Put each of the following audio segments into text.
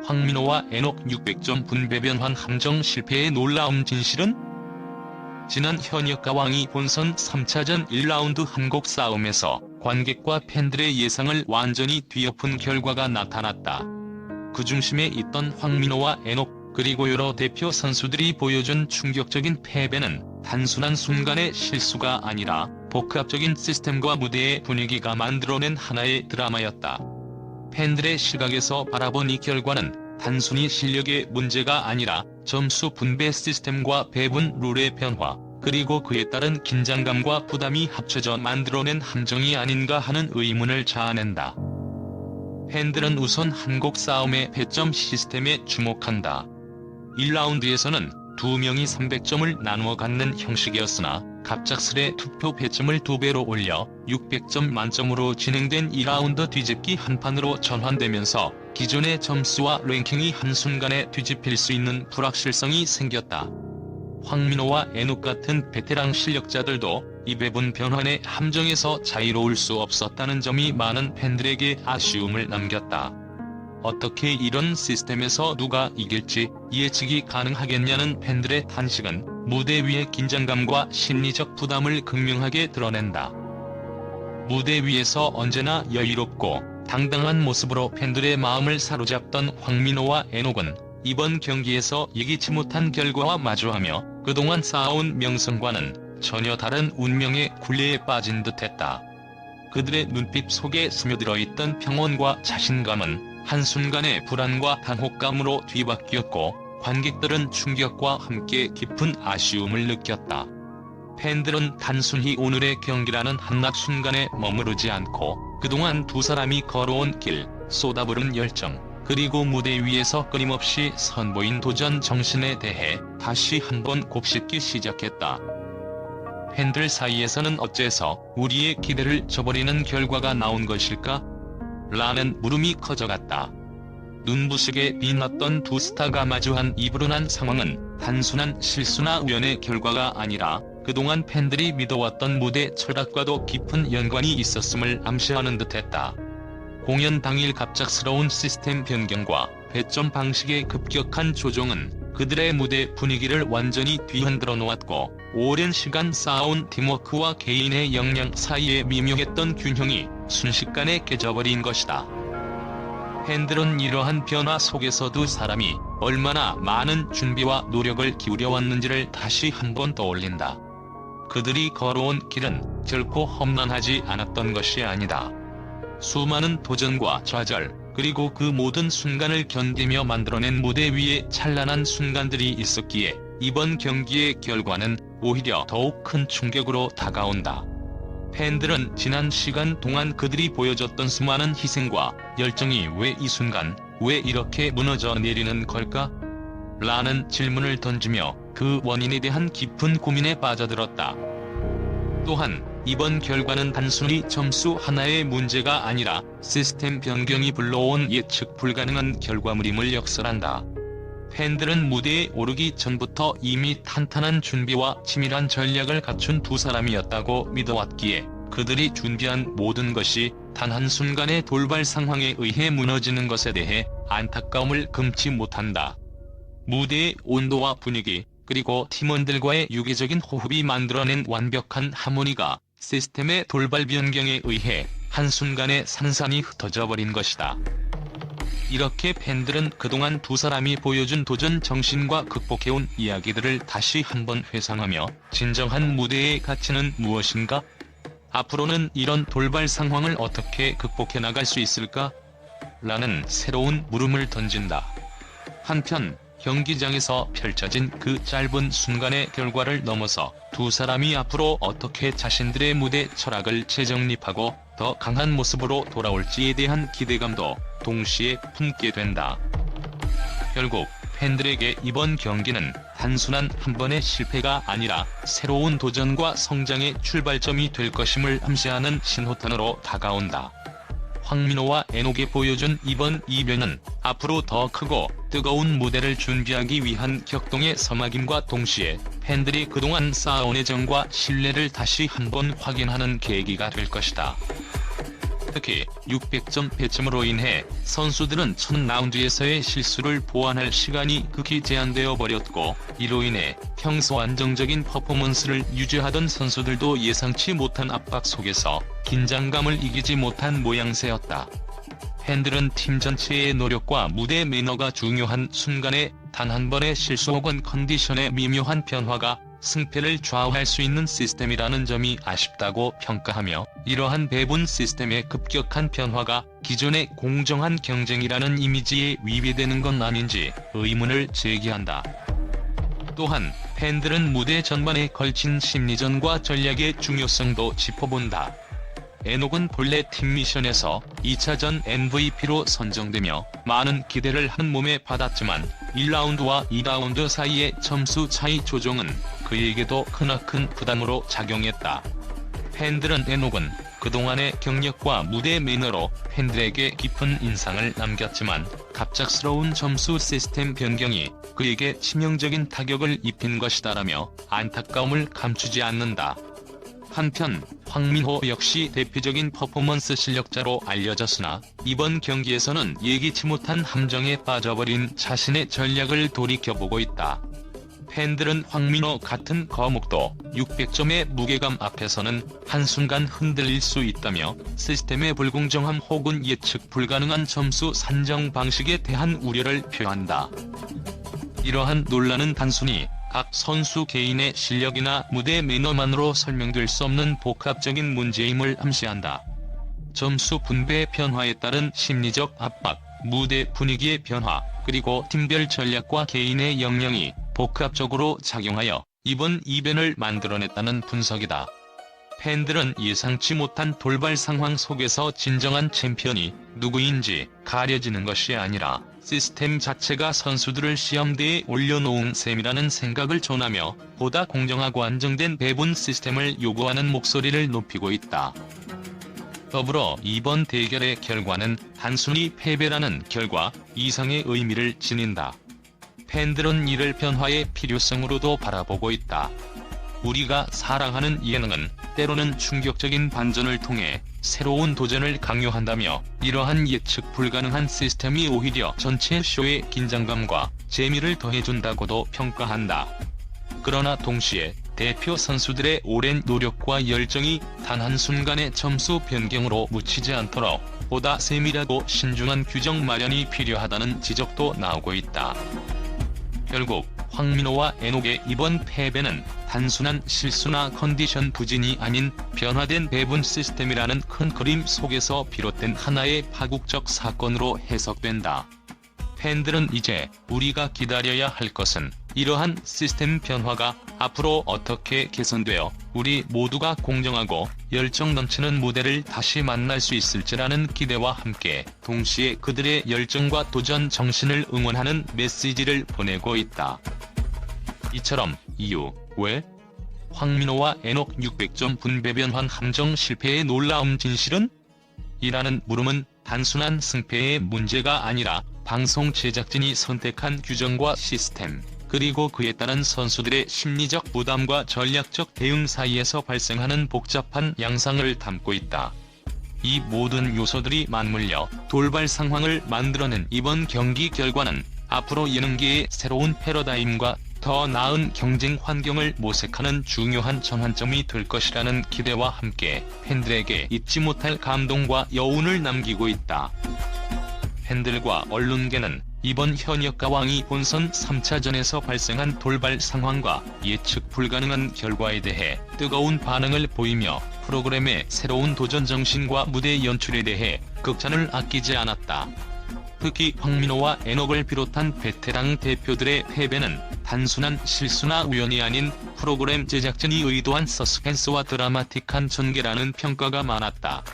황민호와 에녹 600점 분배 변환 함정 실패의 놀라운 진실은? 지난 현역과 왕이 본선 3차전 1라운드 한곡 싸움에서 관객과 팬들의 예상을 완전히 뒤엎은 결과가 나타났다. 그 중심에 있던 황민호와 에녹 그리고 여러 대표 선수들이 보여준 충격적인 패배는 단순한 순간의 실수가 아니라 복합적인 시스템과 무대의 분위기가 만들어낸 하나의 드라마였다. 팬들의 시각에서 바라본 이 결과는 단순히 실력의 문제가 아니라 점수 분배 시스템과 배분 룰의 변화, 그리고 그에 따른 긴장감과 부담이 합쳐져 만들어낸 함정이 아닌가 하는 의문을 자아낸다. 팬들은 우선 한곡 싸움의 배점 시스템에 주목한다. 1라운드에서는 두 명이 300점을 나누어 갖는 형식이었으나 갑작스레 투표 배점을 2배로 올려 600점 만점으로 진행된 2라운드 뒤집기 한판으로 전환되면서 기존의 점수와 랭킹이 한순간에 뒤집힐 수 있는 불확실성이 생겼다. 황민호와 에녹 같은 베테랑 실력자들도 이 배분 변환의 함정에서 자유로울 수 없었다는 점이 많은 팬들에게 아쉬움을 남겼다. 어떻게 이런 시스템에서 누가 이길지 예측이 가능하겠냐는 팬들의 탄식은 무대 위의 긴장감과 심리적 부담을 극명하게 드러낸다. 무대 위에서 언제나 여유롭고 당당한 모습으로 팬들의 마음을 사로잡던 황민호와 에녹은 이번 경기에서 예기치 못한 결과와 마주하며 그동안 쌓아온 명성과는 전혀 다른 운명의 굴레에 빠진 듯했다. 그들의 눈빛 속에 스며들어 있던 평온과 자신감은 한순간의 불안과 당혹감으로 뒤바뀌었고 관객들은 충격과 함께 깊은 아쉬움을 느꼈다. 팬들은 단순히 오늘의 경기라는 한낱순간에 머무르지 않고 그동안 두 사람이 걸어온 길, 쏟아부른 열정, 그리고 무대 위에서 끊임없이 선보인 도전 정신에 대해 다시 한번 곱씹기 시작했다. 팬들 사이에서는 어째서 우리의 기대를 저버리는 결과가 나온 것일까? 라는 물음이 커져갔다. 눈부시게 빛났던 두 스타가 마주한 이 불운한 상황은 단순한 실수나 우연의 결과가 아니라 그동안 팬들이 믿어왔던 무대 철학과도 깊은 연관이 있었음을 암시하는 듯했다. 공연 당일 갑작스러운 시스템 변경과 배점 방식의 급격한 조정은 그들의 무대 분위기를 완전히 뒤흔들어 놓았고 오랜 시간 쌓아온 팀워크와 개인의 역량 사이에 미묘했던 균형이 순식간에 깨져버린 것이다. 팬들은 이러한 변화 속에서 두 사람이 얼마나 많은 준비와 노력을 기울여왔는지를 다시 한번 떠올린다. 그들이 걸어온 길은 결코 험난하지 않았던 것이 아니다. 수많은 도전과 좌절, 그리고 그 모든 순간을 견디며 만들어낸 무대 위에 찬란한 순간들이 있었기에 이번 경기의 결과는 오히려 더욱 큰 충격으로 다가온다. 팬들은 지난 시간 동안 그들이 보여줬던 수많은 희생과 열정이 왜 이 순간, 왜 이렇게 무너져 내리는 걸까? 라는 질문을 던지며 그 원인에 대한 깊은 고민에 빠져들었다. 또한 이번 결과는 단순히 점수 하나의 문제가 아니라 시스템 변경이 불러온 예측 불가능한 결과물임을 역설한다. 팬들은 무대에 오르기 전부터 이미 탄탄한 준비와 치밀한 전략을 갖춘 두 사람이었다고 믿어왔기에 그들이 준비한 모든 것이 단 한순간의 돌발 상황에 의해 무너지는 것에 대해 안타까움을 금치 못한다. 무대의 온도와 분위기, 그리고 팀원들과의 유기적인 호흡이 만들어낸 완벽한 하모니가 시스템의 돌발 변경에 의해 한순간에 산산이 흩어져 버린 것이다. 이렇게 팬들은 그동안 두 사람이 보여준 도전 정신과 극복해온 이야기들을 다시 한번 회상하며 진정한 무대의 가치는 무엇인가? 앞으로는 이런 돌발 상황을 어떻게 극복해 나갈 수 있을까? 라는 새로운 물음을 던진다. 한편 경기장에서 펼쳐진 그 짧은 순간의 결과를 넘어서 두 사람이 앞으로 어떻게 자신들의 무대 철학을 재정립하고 더 강한 모습으로 돌아올지에 대한 기대감도 동시에 품게 된다. 결국 팬들에게 이번 경기는 단순한 한 번의 실패가 아니라 새로운 도전과 성장의 출발점이 될 것임을 암시하는 신호탄으로 다가온다. 황민호와 에녹이 보여준 이번 이변은 앞으로 더 크고 뜨거운 무대를 준비하기 위한 격동의 서막임과 동시에 팬들이 그동안 쌓아온 애정과 신뢰를 다시 한번 확인하는 계기가 될 것이다. 특히 600점 배점으로 인해 선수들은 첫 라운드에서의 실수를 보완할 시간이 극히 제한되어 버렸고, 이로 인해 평소 안정적인 퍼포먼스를 유지하던 선수들도 예상치 못한 압박 속에서 긴장감을 이기지 못한 모양새였다. 팬들은 팀 전체의 노력과 무대 매너가 중요한 순간에 단 한 번의 실수 혹은 컨디션의 미묘한 변화가 승패를 좌우할 수 있는 시스템이라는 점이 아쉽다고 평가하며, 이러한 배분 시스템의 급격한 변화가 기존의 공정한 경쟁이라는 이미지에 위배되는 건 아닌지 의문을 제기한다. 또한 팬들은 무대 전반에 걸친 심리전과 전략의 중요성도 짚어본다. 에녹은 본래 팀 미션에서 2차전 MVP로 선정되며 많은 기대를 한 몸에 받았지만 1라운드와 2라운드 사이의 점수 차이 조정은 그에게도 크나큰 부담으로 작용했다. 팬들은 에녹은 그동안의 경력과 무대 매너로 팬들에게 깊은 인상을 남겼지만, 갑작스러운 점수 시스템 변경이 그에게 치명적인 타격을 입힌 것이다라며 안타까움을 감추지 않는다. 한편 황민호 역시 대표적인 퍼포먼스 실력자로 알려졌으나 이번 경기에서는 예기치 못한 함정에 빠져버린 자신의 전략을 돌이켜보고 있다. 팬들은 황민호 같은 거목도 600점의 무게감 앞에서는 한순간 흔들릴 수 있다며 시스템의 불공정함 혹은 예측 불가능한 점수 산정 방식에 대한 우려를 표한다. 이러한 논란은 단순히 각 선수 개인의 실력이나 무대 매너만으로 설명될 수 없는 복합적인 문제임을 암시한다. 점수 분배 변화에 따른 심리적 압박, 무대 분위기의 변화, 그리고 팀별 전략과 개인의 역량이 복합적으로 작용하여 이번 이변을 만들어냈다는 분석이다. 팬들은 예상치 못한 돌발 상황 속에서 진정한 챔피언이 누구인지 가려지는 것이 아니라 시스템 자체가 선수들을 시험대에 올려놓은 셈이라는 생각을 전하며 보다 공정하고 안정된 배분 시스템을 요구하는 목소리를 높이고 있다. 더불어 이번 대결의 결과는 단순히 패배라는 결과 이상의 의미를 지닌다. 팬들은 이를 변화의 필요성으로도 바라보고 있다. 우리가 사랑하는 예능은 때로는 충격적인 반전을 통해 새로운 도전을 강요한다며, 이러한 예측 불가능한 시스템이 오히려 전체 쇼의 긴장감과 재미를 더해준다고도 평가한다. 그러나 동시에 대표 선수들의 오랜 노력과 열정이 단 한순간의 점수 변경으로 묻히지 않도록 보다 세밀하고 신중한 규정 마련이 필요하다는 지적도 나오고 있다. 결국 황민호와 에녹의 이번 패배는 단순한 실수나 컨디션 부진이 아닌 변화된 배분 시스템이라는 큰 그림 속에서 비롯된 하나의 파국적 사건으로 해석된다. 팬들은 이제 우리가 기다려야 할 것은 이러한 시스템 변화가 앞으로 어떻게 개선되어 우리 모두가 공정하고 열정 넘치는 무대를 다시 만날 수 있을지라는 기대와 함께 동시에 그들의 열정과 도전 정신을 응원하는 메시지를 보내고 있다. 이처럼 왜? 황민호와 에녹 600점 분배 변환 함정 실패의 놀라움 진실은? 이라는 물음은 단순한 승패의 문제가 아니라 방송 제작진이 선택한 규정과 시스템, 그리고 그에 따른 선수들의 심리적 부담과 전략적 대응 사이에서 발생하는 복잡한 양상을 담고 있다. 이 모든 요소들이 맞물려 돌발 상황을 만들어낸 이번 경기 결과는 앞으로 예능계의 새로운 패러다임과 더 나은 경쟁 환경을 모색하는 중요한 전환점이 될 것이라는 기대와 함께 팬들에게 잊지 못할 감동과 여운을 남기고 있다. 팬들과 언론계는 이번 현역가왕이 본선 3차전에서 발생한 돌발 상황과 예측 불가능한 결과에 대해 뜨거운 반응을 보이며 프로그램의 새로운 도전 정신과 무대 연출에 대해 극찬을 아끼지 않았다. 특히 황민호와 에녹을 비롯한 베테랑 대표들의 패배는 단순한 실수나 우연이 아닌 프로그램 제작진이 의도한 서스펜스와 드라마틱한 전개라는 평가가 많았다.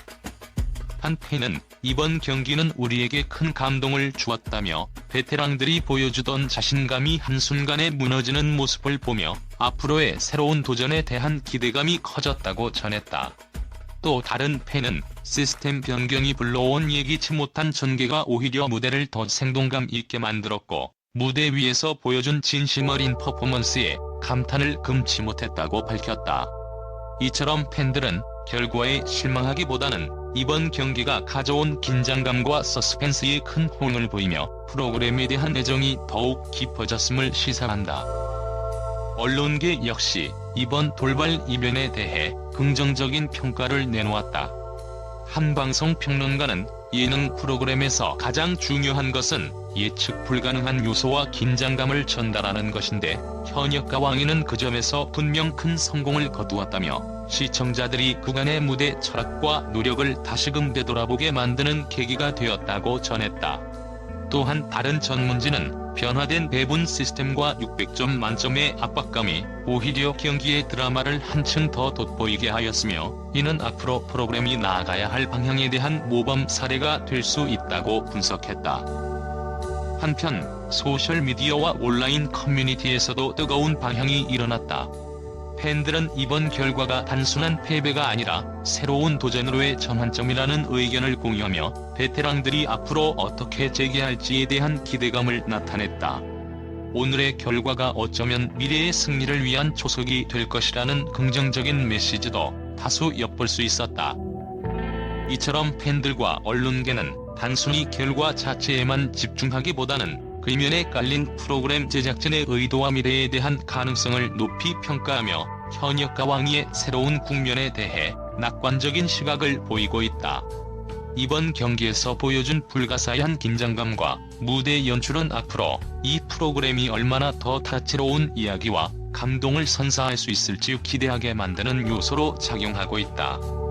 한 팬은 이번 경기는 우리에게 큰 감동을 주었다며 베테랑들이 보여주던 자신감이 한순간에 무너지는 모습을 보며 앞으로의 새로운 도전에 대한 기대감이 커졌다고 전했다. 또 다른 팬은 시스템 변경이 불러온 예기치 못한 전개가 오히려 무대를 더 생동감 있게 만들었고 무대 위에서 보여준 진심 어린 퍼포먼스에 감탄을 금치 못했다고 밝혔다. 이처럼 팬들은 결과에 실망하기보다는 이번 경기가 가져온 긴장감과 서스펜스에 큰 호응을 보이며 프로그램에 대한 애정이 더욱 깊어졌음을 시사한다. 언론계 역시 이번 돌발 이변에 대해 긍정적인 평가를 내놓았다. 한 방송 평론가는 예능 프로그램에서 가장 중요한 것은 예측 불가능한 요소와 긴장감을 전달하는 것인데 현역과 왕위는 그 점에서 분명 큰 성공을 거두었다며 시청자들이 그간의 무대 철학과 노력을 다시금 되돌아보게 만드는 계기가 되었다고 전했다. 또한 다른 전문지는 변화된 배분 시스템과 600점 만점의 압박감이 오히려 경기의 드라마를 한층 더 돋보이게 하였으며 이는 앞으로 프로그램이 나아가야 할 방향에 대한 모범 사례가 될 수 있다고 분석했다. 한편 소셜미디어와 온라인 커뮤니티에서도 뜨거운 반향이 일어났다. 팬들은 이번 결과가 단순한 패배가 아니라 새로운 도전으로의 전환점이라는 의견을 공유하며 베테랑들이 앞으로 어떻게 재기할지에 대한 기대감을 나타냈다. 오늘의 결과가 어쩌면 미래의 승리를 위한 초석이 될 것이라는 긍정적인 메시지도 다수 엿볼 수 있었다. 이처럼 팬들과 언론계는 단순히 결과 자체에만 집중하기보다는 그 이면에 깔린 프로그램 제작진의 의도와 미래에 대한 가능성을 높이 평가하며 현역과 왕위의 새로운 국면에 대해 낙관적인 시각을 보이고 있다. 이번 경기에서 보여준 불가사의한 긴장감과 무대 연출은 앞으로 이 프로그램이 얼마나 더 다채로운 이야기와 감동을 선사할 수 있을지 기대하게 만드는 요소로 작용하고 있다.